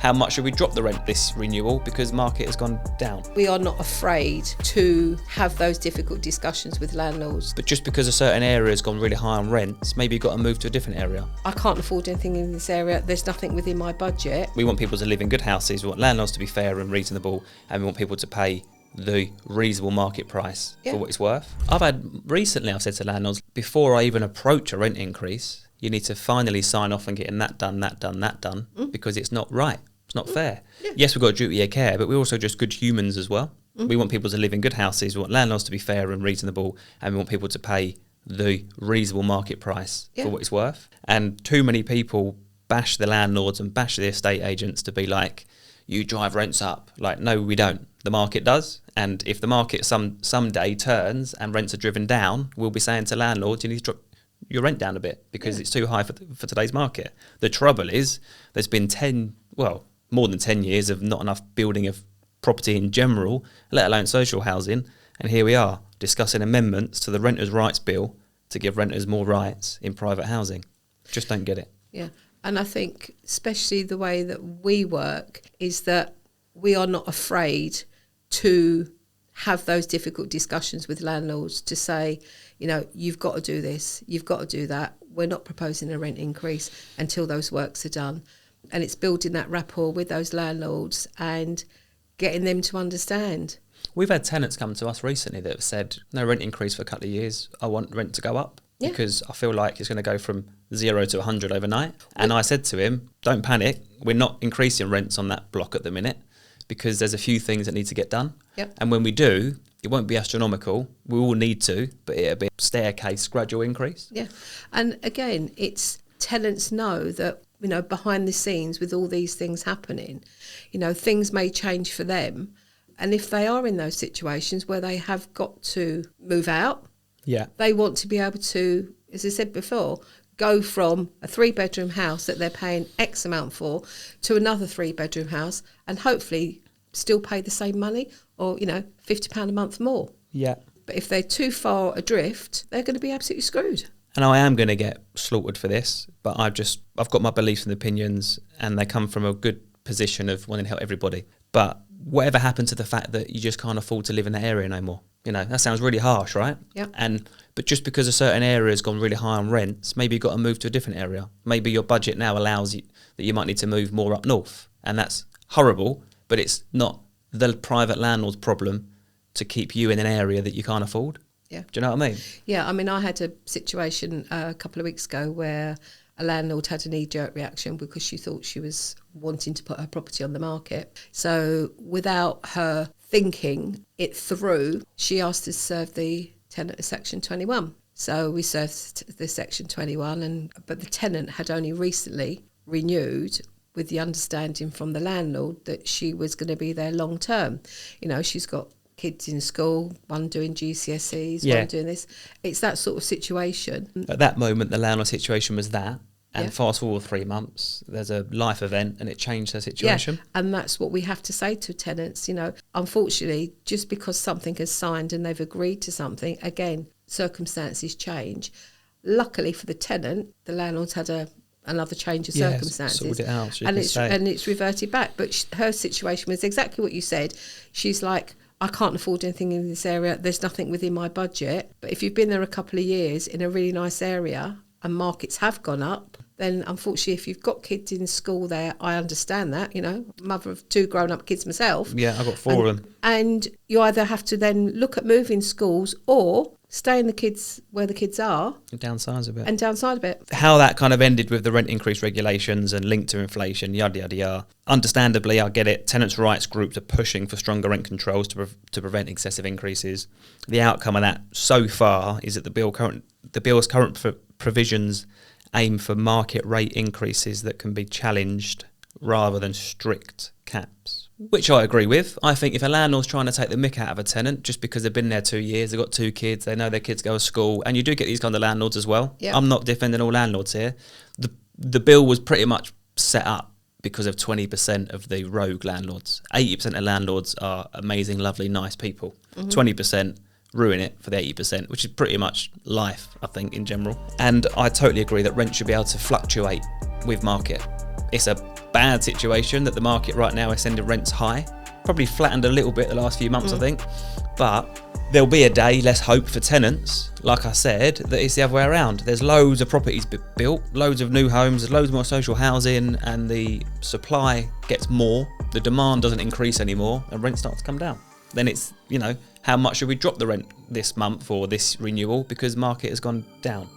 how much should we drop the rent this renewal because market has gone down? We are not afraid to have those difficult discussions with landlords. But just because a certain area has gone really high on rents, maybe you've got to move to a different area. I can't afford anything in this area. There's nothing within my budget. We want people to live in good houses. We want landlords to be fair and reasonable, and we want people to pay the reasonable market price for what it's worth. I've said to landlords, before I even approach a rent increase, you need to finally sign off on getting that done, because it's not right. It's not fair. Yeah. Yes, we've got a duty of care, but we're also just good humans as well. We want people to live in good houses. We want landlords to be fair and reasonable, and we want people to pay the reasonable market price for what it's worth. And too many people bash the landlords and bash the estate agents to be like, you drive rents up. Like, no, we don't. The market does. And if the market someday turns and rents are driven down, we'll be saying to landlords, you need to drop your rent down a bit because it's too high for today's market. The trouble is there's been more than 10 years of not enough building of property in general, let alone social housing. And here we are discussing amendments to the Renters' Rights Bill to give renters more rights in private housing. Just don't get it. Yeah. And I think especially the way that we work is that we are not afraid to have those difficult discussions with landlords to say, you know, you've got to do this, you've got to do that. We're not proposing a rent increase until those works are done. And it's building that rapport with those landlords and getting them to understand. We've had tenants come to us recently that have said, no rent increase for a couple of years, I want rent to go up. Yeah. Because I feel like it's going to go from 0 to 100 overnight. And I said to him, don't panic. We're not increasing rents on that block at the minute because there's a few things that need to get done. Yep. And when we do, it won't be astronomical. We will need to, but it'll be a staircase gradual increase. Yeah. And again, it's tenants know that, you know, behind the scenes with all these things happening, you know, things may change for them. And if they are in those situations where they have got to move out, they want to be able to, as I said before, go from a 3-bedroom house that they're paying X amount for to another 3-bedroom house and hopefully still pay the same money or, you know, £50 a month more. Yeah. But if they're too far adrift, they're going to be absolutely screwed. And I am going to get slaughtered for this, but I've got my beliefs and opinions and they come from a good position of wanting to help everybody. But whatever happened to the fact that you just can't afford to live in that area no more? You know, that sounds really harsh, right? Yeah. But just because a certain area has gone really high on rents, maybe you've got to move to a different area. Maybe your budget now allows you that you might need to move more up north. And that's horrible, but it's not the private landlord's problem to keep you in an area that you can't afford. Yeah. Do you know what I mean? Yeah, I mean, I had a situation a couple of weeks ago where a landlord had a knee-jerk reaction because she thought she was wanting to put her property on the market. So without her thinking it through, she asked us to serve the tenant a Section 21. So we served the Section 21, but the tenant had only recently renewed with the understanding from the landlord that she was going to be there long term. You know, she's got kids in school, one doing GCSEs, one doing this. It's that sort of situation. At that moment, the landlord situation was that. And fast forward 3 months, there's a life event and it changed her situation. Yeah, and that's what we have to say to tenants. You know, unfortunately, just because something is signed and they've agreed to something, again, circumstances change. Luckily for the tenant, the landlord's had another change of circumstances. Sorted it out, and it's reverted back. But her situation was exactly what you said. She's like, I can't afford anything in this area. There's nothing within my budget. But if you've been there a couple of years in a really nice area and markets have gone up, then unfortunately, if you've got kids in school there, I understand that, you know, mother of 2 grown-up kids myself. Yeah, I've got 4 of them. And you either have to then look at moving schools or stay in the kids where the kids are. And downsize a bit. How that kind of ended with the rent increase regulations and linked to inflation, yada, yada, yada. Understandably, I get it. Tenants' rights groups are pushing for stronger rent controls to prevent excessive increases. The outcome of that so far is that the bill's current provisions aim for market rate increases that can be challenged rather than strict caps, which I agree with. I think if a landlord's trying to take the mick out of a tenant just because they've been there 2 years, they've got 2 kids, they know their kids go to school, and you do get these kind of landlords as well. Yep. I'm not defending all landlords here. The bill was pretty much set up because of 20% of the rogue landlords. 80% of landlords are amazing, lovely, nice people. 20% ruin it for the 80%, which is pretty much life, I think, in general. And I totally agree that rent should be able to fluctuate with market. It's a bad situation that the market right now is sending rents high. Probably flattened a little bit the last few months, I think. But there'll be a day, let's hope, for tenants, like I said, that it's the other way around. There's loads of properties built, loads of new homes, there's loads more social housing, and the supply gets more, the demand doesn't increase anymore, and rents start to come down. Then it's, how much should we drop the rent this month or this renewal because market has gone down?